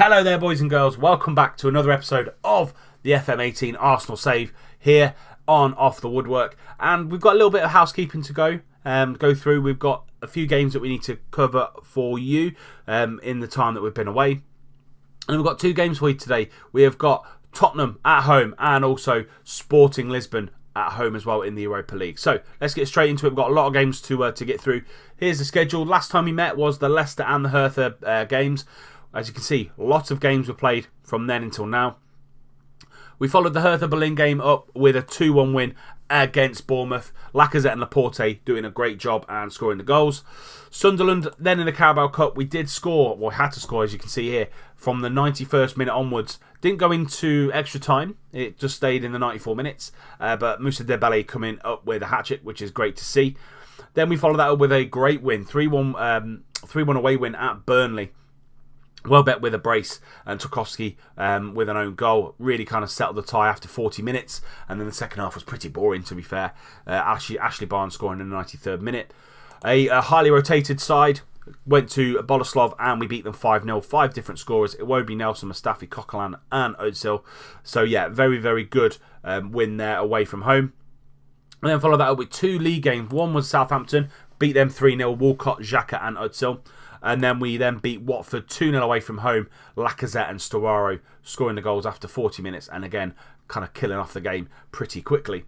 Hello there, boys and girls. Welcome back to another episode of the FM18 Arsenal Save here on Off the Woodwork. And we've got a little bit of housekeeping to go through. We've got a few games that we need to cover for you in the time that we've been away. And we've got two games for you today. We have got Tottenham at home and also Sporting Lisbon at home as well in the Europa League. So let's get straight into it. We've got a lot of games to get through. Here's the schedule. Last time we met was the Leicester and the Hertha games. As you can see, lots of games were played from then until now. We followed the Hertha Berlin game up with a 2-1 win against Bournemouth. Lacazette and Laporte doing a great job and scoring the goals. Sunderland, then in the Carabao Cup, we did score, well, had to score as you can see here, from the 91st minute onwards. Didn't go into extra time, it just stayed in the 94 minutes. But Moussa Dembele coming up with a hat-trick, which is great to see. Then we followed that up with a great win, 3-1 away win at Burnley. Welbeck with a brace and Tarkowski with an own goal. Really kind of settled the tie after 40 minutes. And then the second half was pretty boring, to be fair. Ashley Barnes scoring in the 93rd minute. A highly rotated side went to Boleslav and we beat them 5-0. 5 different scorers. Iwobi, Nelson, Mustafi, Coquelin and Özil. So yeah, very, very good win there away from home. And then followed that up with 2 league games. One was Southampton. Beat them 3-0. Walcott, Xhaka and Özil. And then we beat Watford 2-0 away from home. Lacazette and Storaro scoring the goals after 40 minutes. And again, kind of killing off the game pretty quickly.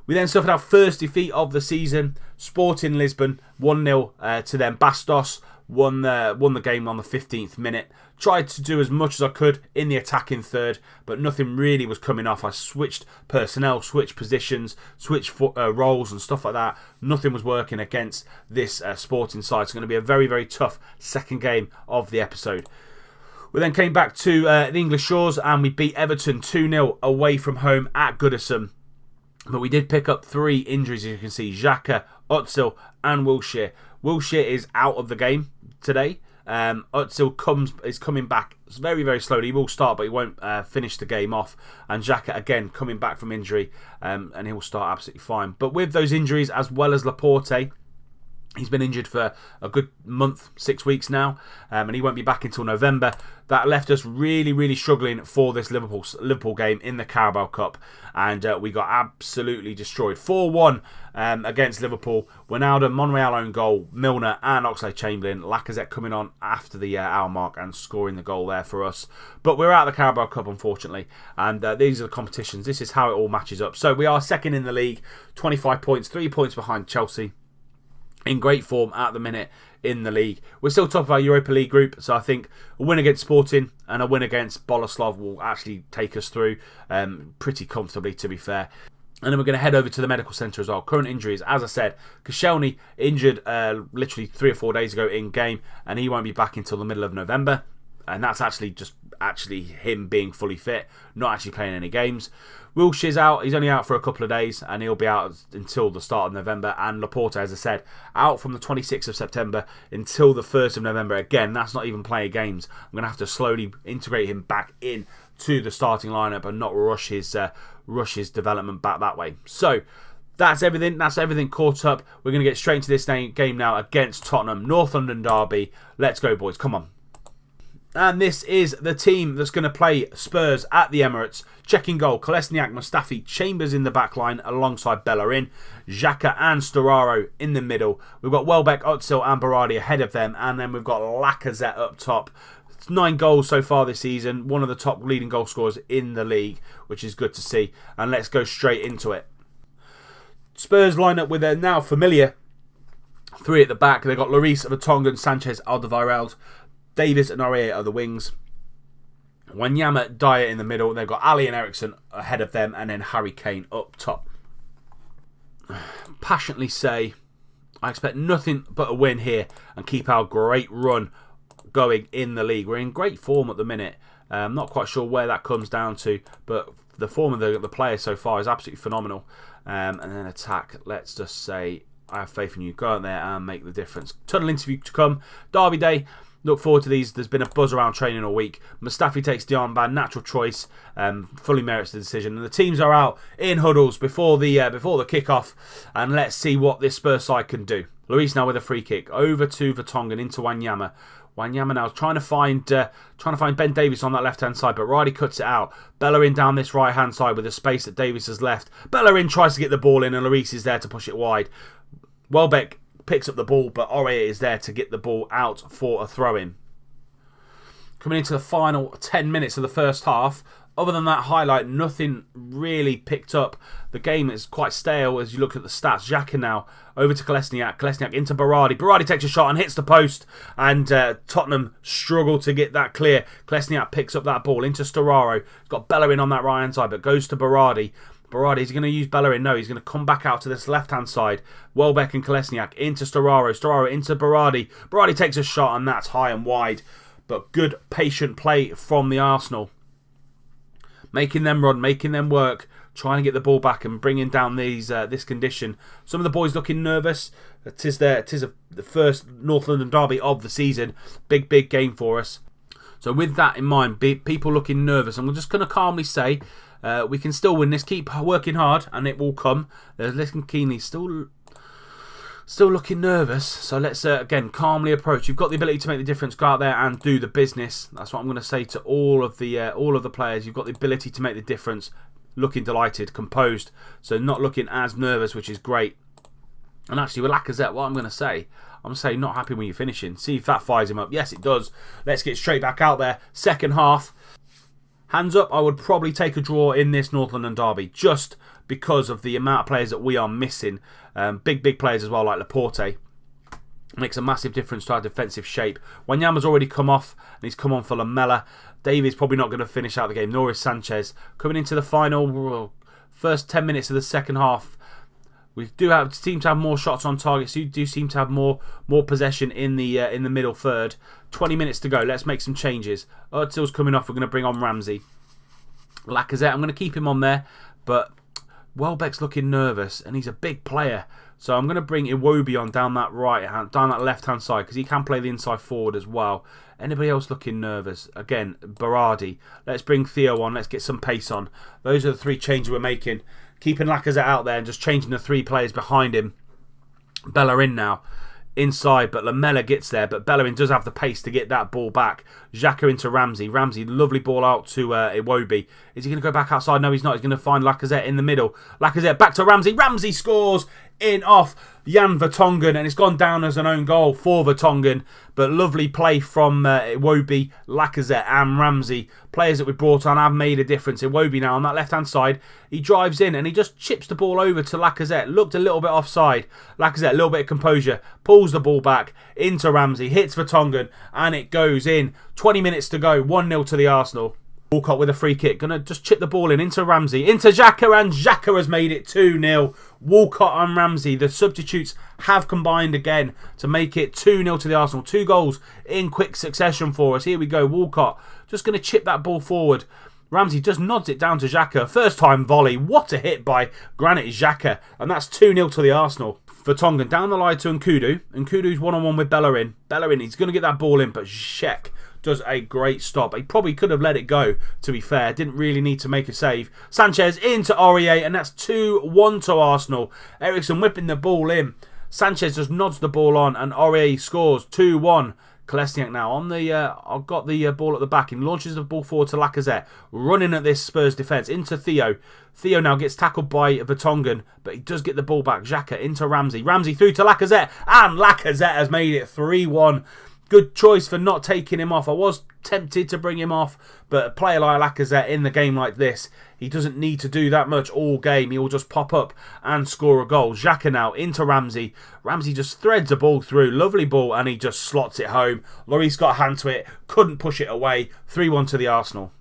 We then suffered our first defeat of the season. Sporting Lisbon 1-0 to them. Bastos won the game on the 15th minute. Tried to do as much as I could in the attacking third, but nothing really was coming off. I switched personnel, switched positions, switched roles and stuff like that. Nothing was working against this Sporting side. It's going to be a very, very tough second game of the episode. We then came back to the English shores and we beat Everton 2-0 away from home at Goodison. But we did pick up 3 injuries, as you can see. Xhaka, Özil and Wilshere. Wilshere is out of the game today. Özil is coming back very, very slowly. He will start, but he won't finish the game off. And Xhaka, again, coming back from injury, and he will start absolutely fine. But with those injuries, as well as Laporte, he's been injured for a good month, 6 weeks now, and he won't be back until November. That left us really, really struggling for this Liverpool game in the Carabao Cup, and we got absolutely destroyed. 4-1 against Liverpool. Wijnaldum, Monreal own goal, Milner and Oxlade-Chamberlain. Lacazette coming on after the hour mark and scoring the goal there for us. But we're out of the Carabao Cup, unfortunately, and these are the competitions. This is how it all matches up. So we are second in the league, 25 points, 3 points behind Chelsea. In great form at the minute in the league. We're still top of our Europa League group, so I think a win against Sporting and a win against Boleslav will actually take us through pretty comfortably, to be fair. And then we're going to head over to the medical centre as well. Current injuries, as I said, Koscielny injured literally 3 or 4 days ago in game, and he won't be back until the middle of November. And that's actually him being fully fit, not actually playing any games. Wilshere's out. He's only out for a couple of days and he'll be out until the start of November. And Laporte, as I said, out from the 26th of September until the 1st of November. Again, that's not even playing games. I'm going to have to slowly integrate him back in to the starting lineup and not rush his development back that way. So that's everything. That's everything caught up. We're going to get straight into this game now against Tottenham. North London derby. Let's go, boys. Come on. And this is the team that's going to play Spurs at the Emirates. Checking goal, Kolasinac, Mustafi, Chambers in the back line alongside Bellerin. Xhaka and Storaro in the middle. We've got Welbeck, Özil and Berardi ahead of them. And then we've got Lacazette up top. 9 goals so far this season. One of the top leading goal scorers in the league, which is good to see. And let's go straight into it. Spurs line up with their now familiar 3 at the back. They've got Lloris, Vertonghen, Sanchez, Alderweireld. Davis and Aurier are the wings. Wanyama, Dyer in the middle. They've got Ali and Eriksson ahead of them. And then Harry Kane up top. Passionately say, I expect nothing but a win here and keep our great run going in the league. We're in great form at the minute. I'm not quite sure where that comes down to, but the form of the players so far is absolutely phenomenal. And then attack, let's just say, I have faith in you. Go out there and make the difference. Tunnel interview to come. Derby day. Look forward to these. There's been a buzz around training all week. Mustafi takes the armband, natural choice, fully merits the decision. And the teams are out in huddles before the kick-off. And let's see what this Spurs side can do. Lloris now with a free kick. Over to Vertonghen, into Wanyama. Wanyama now is trying to find Ben Davies on that left-hand side, but Riley cuts it out. Bellerin down this right-hand side with the space that Davies has left. Bellerin tries to get the ball in, and Lloris is there to push it wide. Welbeck picks up the ball, but Aurier is there to get the ball out for a throw-in. Coming into the final 10 minutes of the first half, other than that highlight, nothing really picked up. The game is quite stale as you look at the stats. Xhaka now over to Kolesniak. Kolesniak into Berardi. Berardi takes a shot and hits the post, and Tottenham struggle to get that clear. Kolesniak picks up that ball into Storaro. He's got Bellerin on that right-hand side, but goes to Berardi. Berardi, is he going to use Bellerin? No, he's going to come back out to this left-hand side. Welbeck and Kolesniak into Storaro. Storaro into Berardi. Berardi takes a shot, and that's high and wide. But good, patient play from the Arsenal. Making them run, making them work, trying to get the ball back and bringing down this condition. Some of the boys looking nervous. Tis the first North London derby of the season. Big game for us. So with that in mind, people looking nervous, I'm just going to calmly say, we can still win this. Keep working hard and it will come. Listen keenly, still looking nervous. So let's again calmly approach. You've got the ability to make the difference. Go out there and do the business. That's what I'm going to say to all of the players. You've got the ability to make the difference. Looking delighted, composed. So not looking as nervous, which is great. And actually with Lacazette, what I'm going to say, I'm going to say not happy when you're finishing. See if that fires him up. Yes, it does. Let's get straight back out there. Second half. Hands up, I would probably take a draw in this North London derby just because of the amount of players that we are missing. Big players as well, like Laporte. Makes a massive difference to our defensive shape. Wanyama's already come off, and he's come on for Lamela. Davies probably not going to finish out the game, nor is Sanchez. Coming into the final first 10 minutes of the second half, we do seem to have more shots on target. So you do seem to have more possession in the middle third. 20 minutes to go. Let's make some changes. Özil's coming off. We're going to bring on Ramsey. Lacazette, I'm going to keep him on there, but Welbeck's looking nervous, and he's a big player. So I'm going to bring Iwobi on down that left-hand side, because he can play the inside forward as well. Anybody else looking nervous? Again, Berardi. Let's bring Theo on. Let's get some pace on. Those are the three changes we're making. Keeping Lacazette out there and just changing the three players behind him. Bellerin now inside, but Lamela gets there, but Bellerin does have the pace to get that ball back. Xhaka into Ramsey. Ramsey, lovely ball out to Iwobi. Is he going to go back outside? No, he's not. He's going to find Lacazette in the middle. Lacazette back to Ramsey. Ramsey scores in off Jan Vertonghen, and it's gone down as an own goal for Vertonghen. But lovely play from Iwobi, Lacazette and Ramsey. Players that we brought on have made a difference. Iwobi now on that left-hand side. He drives in and he just chips the ball over to Lacazette. Looked a little bit offside. Lacazette, a little bit of composure. Pulls the ball back into Ramsey. Hits Vertonghen and it goes in. 20 minutes to go. 1-0 to the Arsenal. Walcott with a free kick. Going to just chip the ball into Ramsey. Into Xhaka, and Xhaka has made it 2-0. Walcott and Ramsey, the substitutes, have combined again to make it 2-0 to the Arsenal. 2 goals in quick succession for us. Here we go. Walcott just going to chip that ball forward. Ramsey just nods it down to Xhaka. First time volley. What a hit by Granit Xhaka. And that's 2-0 to the Arsenal. Vertonghen down the line to Nkudu. Nkudu's one-on-one with Bellerin. Bellerin, he's going to get that ball in, but Cech does a great stop. He probably could have let it go, to be fair. Didn't really need to make a save. Sanchez into Aurier, and that's 2-1 to Arsenal. Eriksen whipping the ball in. Sanchez just nods the ball on, and Aurier scores 2-1. Kolesniak now on the I've got the ball at the back and launches the ball forward to Lacazette, running at this Spurs defence into Theo. Theo now gets tackled by Vertonghen, but he does get the ball back. Xhaka into Ramsey. Ramsey through to Lacazette, and Lacazette has made it 3-1. Good choice for not taking him off. I was tempted to bring him off, but a player like Lacazette in the game like this, he doesn't need to do that much all game. He will just pop up and score a goal. Xhaka now into Ramsey. Ramsey just threads a ball through. Lovely ball, and he just slots it home. Lloris got a hand to it. Couldn't push it away. 3-1 to the Arsenal.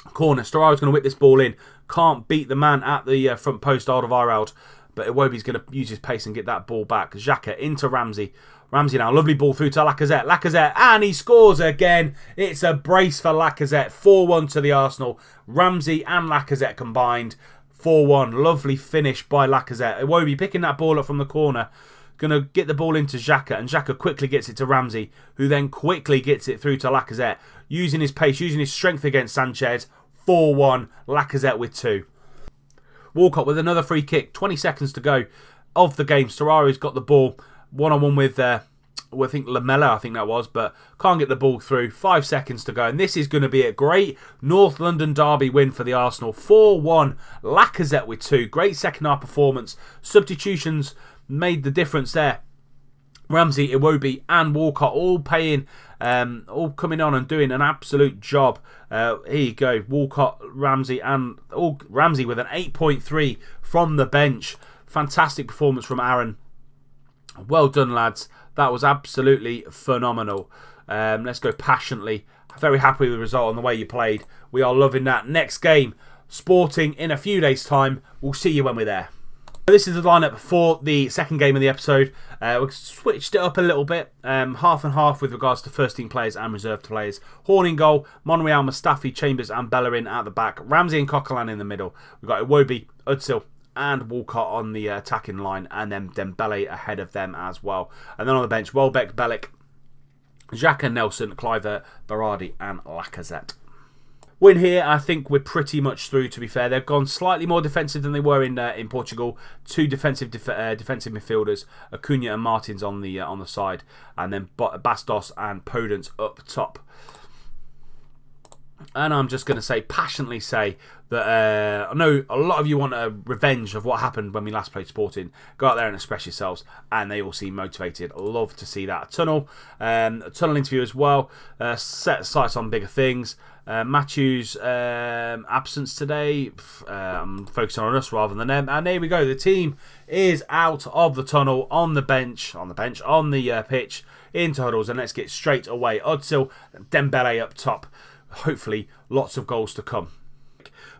Corner. Storaro's going to whip this ball in. Can't beat the man at the front post, Alderweireld. But Iwobi's going to use his pace and get that ball back. Xhaka into Ramsey. Ramsey now, lovely ball through to Lacazette. Lacazette, and he scores again. It's a brace for Lacazette. 4-1 to the Arsenal. Ramsey and Lacazette combined. 4-1. Lovely finish by Lacazette. Iwobi picking that ball up from the corner. Going to get the ball into Xhaka, and Xhaka quickly gets it to Ramsey, who then quickly gets it through to Lacazette, using his pace, using his strength against Sanchez. 4-1, Lacazette with 2. Walcott with another free kick, 20 seconds to go of the game. Sararu's got the ball, one-on-one with, I think Lamela, I think that was, but can't get the ball through. 5 seconds to go, and this is going to be a great North London derby win for the Arsenal. 4-1, Lacazette with 2. Great second half performance. Substitutions made the difference there. Ramsey, Iwobi and Walcott all coming on and doing an absolute job. Here you go, Walcott, Ramsey, and Ramsey with an 8.3 from the bench. Fantastic performance from Aaron. Well done, lads. That was absolutely phenomenal. Let's go passionately. Very happy with the result and the way you played. We are loving that. Next game, Sporting in a few days' time. We'll see you when we're there. This is the lineup for the second game of the episode. We've switched it up a little bit, half and half with regards to first team players and reserve players. Horn in goal, Monreal, Mustafi, Chambers and Bellerin at the back. Ramsey and Coquelin in the middle. We've got Iwobi, Özil and Walcott on the attacking line, and then Dembele ahead of them as well. And then on the bench, Welbeck, Bellic, Xhaka, Nelson, Kluivert, Berardi and Lacazette. Win here, I think we're pretty much through, to be fair. They've gone slightly more defensive than they were in Portugal. 2 defensive midfielders, Acuna and Martins on the side, and then Bastos and Podence up top. And I'm just going to passionately say that I know a lot of you want a revenge of what happened when we last played Sporting. Go out there and express yourselves, and they all seem motivated. Love to see that. A tunnel interview as well. Set sights on bigger things. Matthew's absence today. I'm focusing on us rather than them. And there we go. The team is out of the tunnel, on the pitch, into huddles, and let's get straight away. Özil, Dembele up top. Hopefully, lots of goals to come.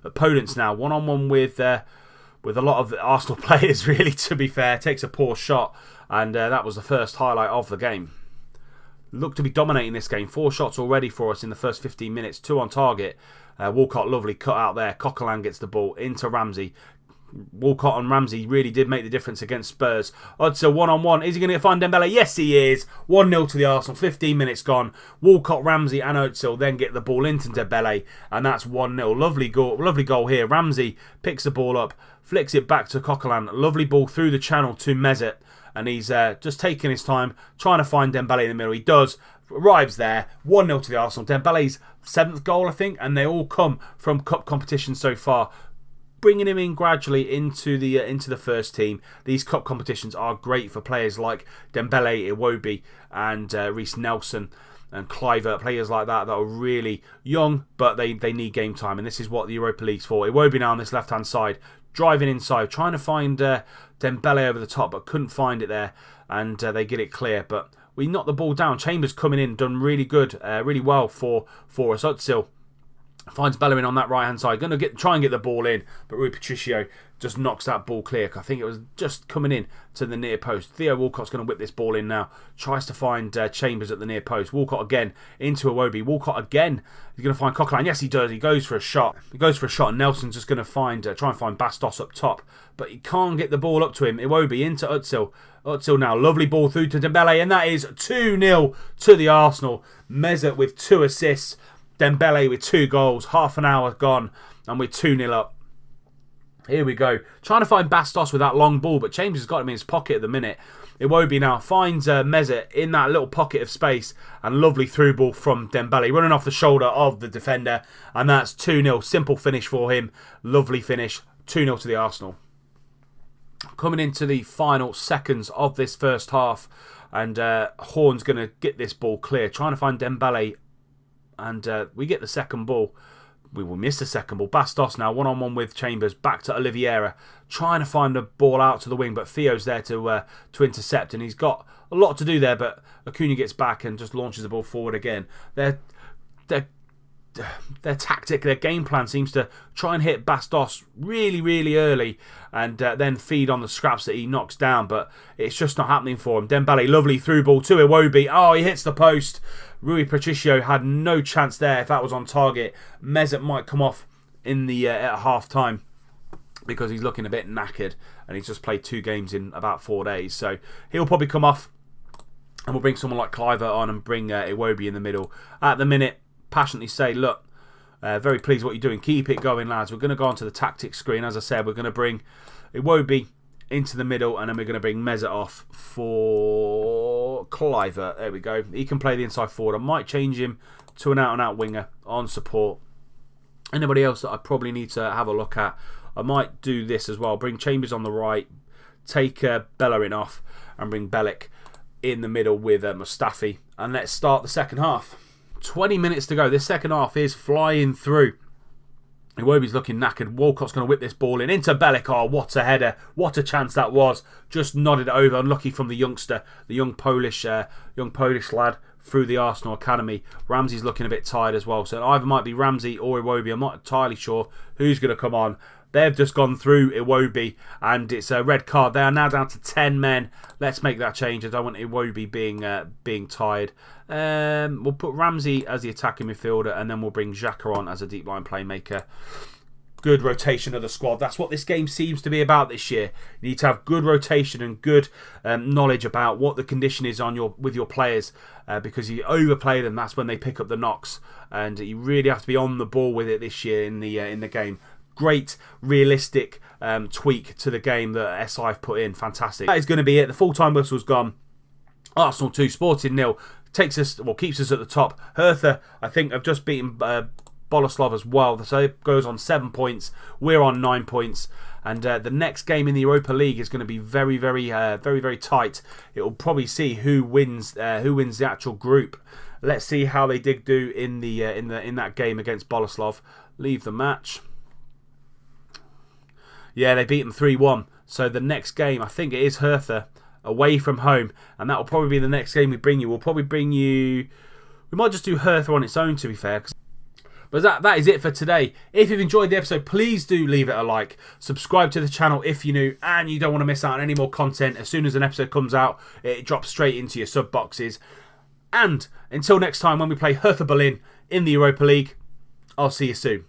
Podence now, one-on-one with a lot of the Arsenal players, really, to be fair. Takes a poor shot, and that was the first highlight of the game. Look to be dominating this game. 4 shots already for us in the first 15 minutes. 2 on target. Walcott, lovely cut out there. Coquelin gets the ball into Ramsey. Walcott and Ramsey really did make the difference against Spurs. Özil one-on-one. Is he going to find Dembele? Yes, he is. 1-0 to the Arsenal. 15 minutes gone. Walcott, Ramsey and Özil then get the ball into Dembele, and that's 1-0. Lovely goal here. Ramsey picks the ball up, flicks it back to Coquelin. Lovely ball through the channel to Mesut, and he's just taking his time, trying to find Dembele in the middle. He does. Arrives there. 1-0 to the Arsenal. Dembele's 7th goal, I think, and they all come from cup competition so far. Bringing him in gradually into the first team. These cup competitions are great for players like Dembele, Iwobi and Reece Nelson and Kluivert, players like that are really young, but they need game time, and this is what the Europa League's for. Iwobi now on this left-hand side, driving inside, trying to find Dembele over the top, but couldn't find it there, and they get it clear, but we knocked the ball down. Chambers coming in, done really good, really well for us. Özil finds Bellerin on that right-hand side. Going to try and get the ball in, but Rui Patricio just knocks that ball clear. I think it was just coming in to the near post. Theo Walcott's going to whip this ball in now. Tries to find Chambers at the near post. Walcott again into Iwobi. Walcott again. He's going to find Coquelin. Yes, he does. He goes for a shot. And Nelson's just going to try and find Bastos up top. But he can't get the ball up to him. Iwobi into Özil. Özil now. Lovely ball through to Dembele. And that is 2-0 to the Arsenal. Mesut with 2 assists. Dembele with 2 goals, half an hour gone, and we're 2-0 up. Here we go. Trying to find Bastos with that long ball, but Chambers has got him in his pocket at the minute. Iwobi now finds Mesut in that little pocket of space, and lovely through ball from Dembele, running off the shoulder of the defender, and that's 2-0. Simple finish for him. Lovely finish. 2-0 to the Arsenal. Coming into the final seconds of this first half, and Horn's going to get this ball clear, trying to find Dembele. And we get the second ball. We will miss the second ball. Bastos now one-on-one with Chambers. Back to Oliveira. Trying to find the ball out to the wing. But Theo's there to intercept. And he's got a lot to do there. But Acuna gets back and just launches the ball forward again. Their tactic, their game plan seems to try and hit Bastos really, really early. And then feed on the scraps that he knocks down. But it's just not happening for him. Dembele, lovely through ball to Iwobi. Oh, he hits the post. Rui Patricio had no chance there if that was on target. Mesut might come off in the at half time. because he's looking a bit knackered and he's just played 2 games in about 4 days. So he'll probably come off and we'll bring someone like Cliver on and bring Iwobi in the middle. At the minute, passionately say, look, very pleased what you're doing. Keep it going, lads. We're going to go onto the tactics screen. As I said, we're going to bring Iwobi into the middle and then we're going to bring Meza off for Cliver. There we go. He can play the inside forward. I might change him to an out-and-out winger on support. Anybody else that I probably need to have a look at, I might do this as well. Bring Chambers on the right, take Bellerin off, and bring Bellic in the middle with Mustafi. And let's start the second half. 20 minutes to go. This second half is flying through. Iwobi's looking knackered. Walcott's going to whip this ball in into Bellic. Oh, what a header. What a chance that was. Just nodded it over. Unlucky from the youngster, the young Polish lad through the Arsenal Academy. Ramsey's looking a bit tired as well. So it either might be Ramsey or Iwobi. I'm not entirely sure who's going to come on. They've just gone through Iwobi and it's a red card. They are now down to 10 men. Let's make that change. I don't want Iwobi being tired. We'll put Ramsey as the attacking midfielder and then we'll bring Xhaka on as a deep line playmaker. Good rotation of the squad. That's what this game seems to be about this year. You need to have good rotation and good knowledge about what the condition is with your players, because you overplay them, that's when they pick up the knocks, and you really have to be on the ball with it this year in the game. Great realistic tweak to the game that SI have put in. Fantastic. That is going to be it. The full-time whistle's gone. Arsenal 2, Sporting 0. Keeps us at the top. Hertha, I think, have just beaten Boleslav as well. So it goes on 7 points. We're on 9 points. And the next game in the Europa League is going to be very, very tight. It will probably see who wins the actual group. Let's see how they did do in that game against Boleslav. Leave the match. Yeah, they beat them 3-1. So the next game, I think it is Hertha away from home, and that will probably be the next game we bring you. We'll probably bring you. We might just do Hertha on its own, to be fair. But that is it for today. If you've enjoyed the episode, please do leave it a like. Subscribe to the channel if you're new and you don't want to miss out on any more content. As soon as an episode comes out, it drops straight into your sub boxes. And until next time, when we play Hertha Berlin in the Europa League, I'll see you soon.